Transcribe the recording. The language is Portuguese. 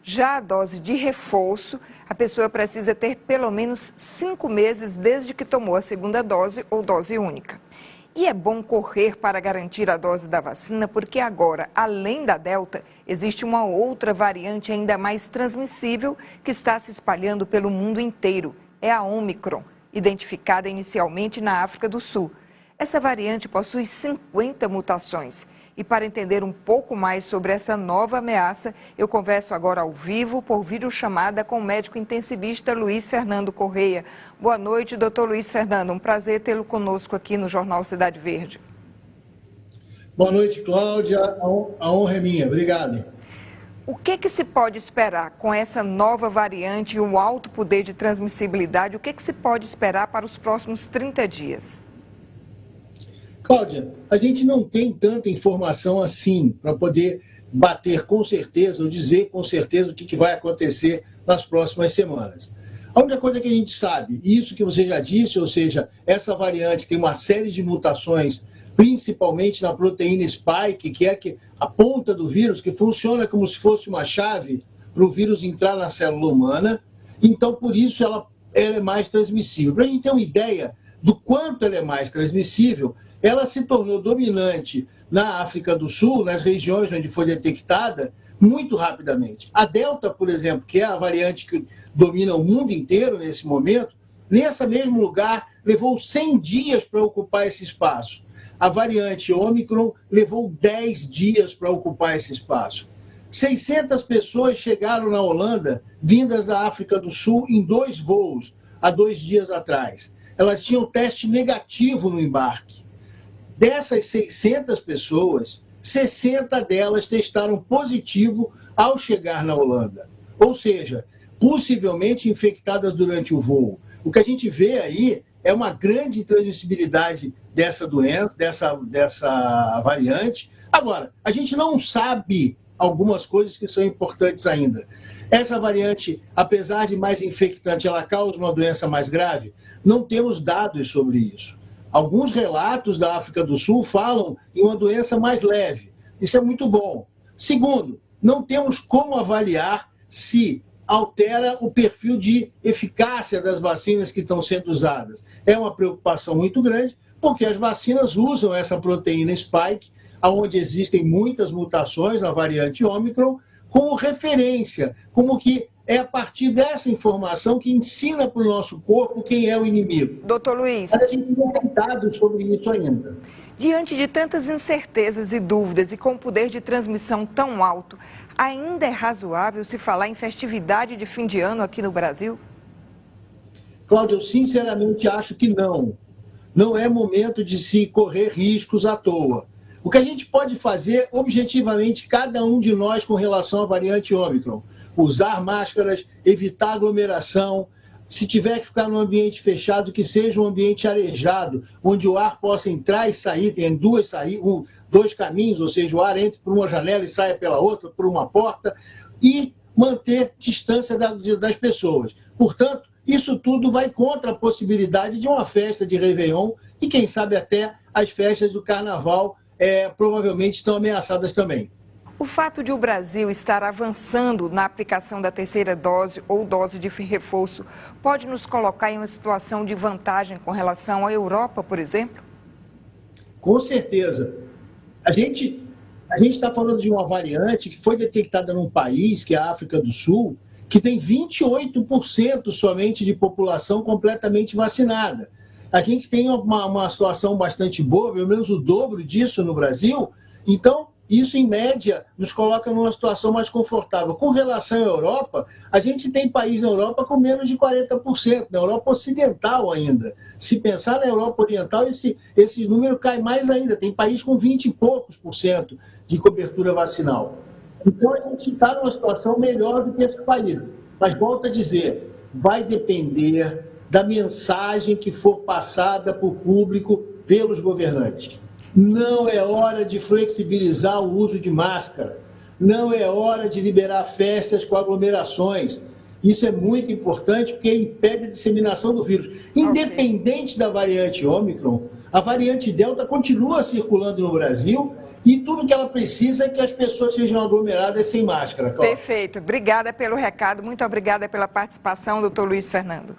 Já a dose de reforço, a pessoa precisa ter pelo menos 5 meses desde que tomou a segunda dose ou dose única. E é bom correr para garantir a dose da vacina, porque agora, além da Delta, existe uma outra variante ainda mais transmissível que está se espalhando pelo mundo inteiro. É a Omicron, identificada inicialmente na África do Sul. Essa variante possui 50 mutações. E para entender um pouco mais sobre essa nova ameaça, eu converso agora ao vivo por videochamada com o médico intensivista Luiz Fernando Correia. Boa noite, doutor Luiz Fernando. Um prazer tê-lo conosco aqui no Jornal Cidade Verde. Boa noite, Cláudia. A honra é minha. Obrigado. O que se pode esperar com essa nova variante e o alto poder de transmissibilidade? O que se pode esperar para os próximos 30 dias? Cláudia, a gente não tem tanta informação assim para poder bater com certeza ou dizer com certeza o que vai acontecer nas próximas semanas. A única coisa que a gente sabe, isso que você já disse, ou seja, essa variante tem uma série de mutações, principalmente na proteína spike, que é a ponta do vírus, que funciona como se fosse uma chave para o vírus entrar na célula humana. Então, por isso, ela é mais transmissível. Para a gente ter uma ideia do quanto ela é mais transmissível, ela se tornou dominante na África do Sul, nas regiões onde foi detectada, muito rapidamente. A Delta, por exemplo, que é a variante que domina o mundo inteiro nesse momento, nesse mesmo lugar, levou 100 dias para ocupar esse espaço. A variante Omicron levou 10 dias para ocupar esse espaço. 600 pessoas chegaram na Holanda, vindas da África do Sul, em 2 voos, há 2 dias atrás. Elas tinham teste negativo no embarque. Dessas 600 pessoas, 60 delas testaram positivo ao chegar na Holanda. Ou seja, possivelmente infectadas durante o voo. O que a gente vê aí é uma grande transmissibilidade dessa doença, dessa variante. Agora, a gente não sabe algumas coisas que são importantes ainda. Essa variante, apesar de mais infectante, ela causa uma doença mais grave? Não temos dados sobre isso. Alguns relatos da África do Sul falam em uma doença mais leve. Isso é muito bom. Segundo, não temos como avaliar se altera o perfil de eficácia das vacinas que estão sendo usadas. É uma preocupação muito grande, porque as vacinas usam essa proteína spike, onde existem muitas mutações na variante Omicron, como referência, como que é a partir dessa informação que ensina para o nosso corpo quem é o inimigo. Doutor Luiz. Mas a gente não tem dados sobre isso ainda. Diante de tantas incertezas e dúvidas e com poder de transmissão tão alto, ainda é razoável se falar em festividade de fim de ano aqui no Brasil? Cláudia, eu sinceramente acho que não. Não é momento de se correr riscos à toa. O que a gente pode fazer, objetivamente, cada um de nós com relação à variante Omicron? Usar máscaras, evitar aglomeração. Se tiver que ficar num ambiente fechado, que seja um ambiente arejado, onde o ar possa entrar e sair, tem dois caminhos, ou seja, o ar entra por uma janela e saia pela outra, por uma porta, e manter distância das pessoas. Portanto, isso tudo vai contra a possibilidade de uma festa de Réveillon e, quem sabe, até as festas do Carnaval provavelmente estão ameaçadas também. O fato de o Brasil estar avançando na aplicação da terceira dose ou dose de reforço pode nos colocar em uma situação de vantagem com relação à Europa, por exemplo? Com certeza. A gente está falando de uma variante que foi detectada num país, que é a África do Sul, que tem 28% somente de população completamente vacinada. A gente tem uma situação bastante boa, pelo menos o dobro disso no Brasil. Então, isso, em média, nos coloca numa situação mais confortável. Com relação à Europa, a gente tem país na Europa com menos de 40%, na Europa Ocidental ainda. Se pensar na Europa Oriental, esse número cai mais ainda. Tem país com 20 e poucos por cento de cobertura vacinal. Então, a gente está numa situação melhor do que esse país. Mas, volto a dizer, vai depender da mensagem que for passada para o público pelos governantes. Não é hora de flexibilizar o uso de máscara. Não é hora de liberar festas com aglomerações. Isso é muito importante porque impede a disseminação do vírus. Independente da variante Omicron, a variante Delta continua circulando no Brasil E tudo que ela precisa é que as pessoas sejam aglomeradas sem máscara, Cláudia. Perfeito. Obrigada pelo recado. Muito obrigada pela participação, doutor Luiz Fernando.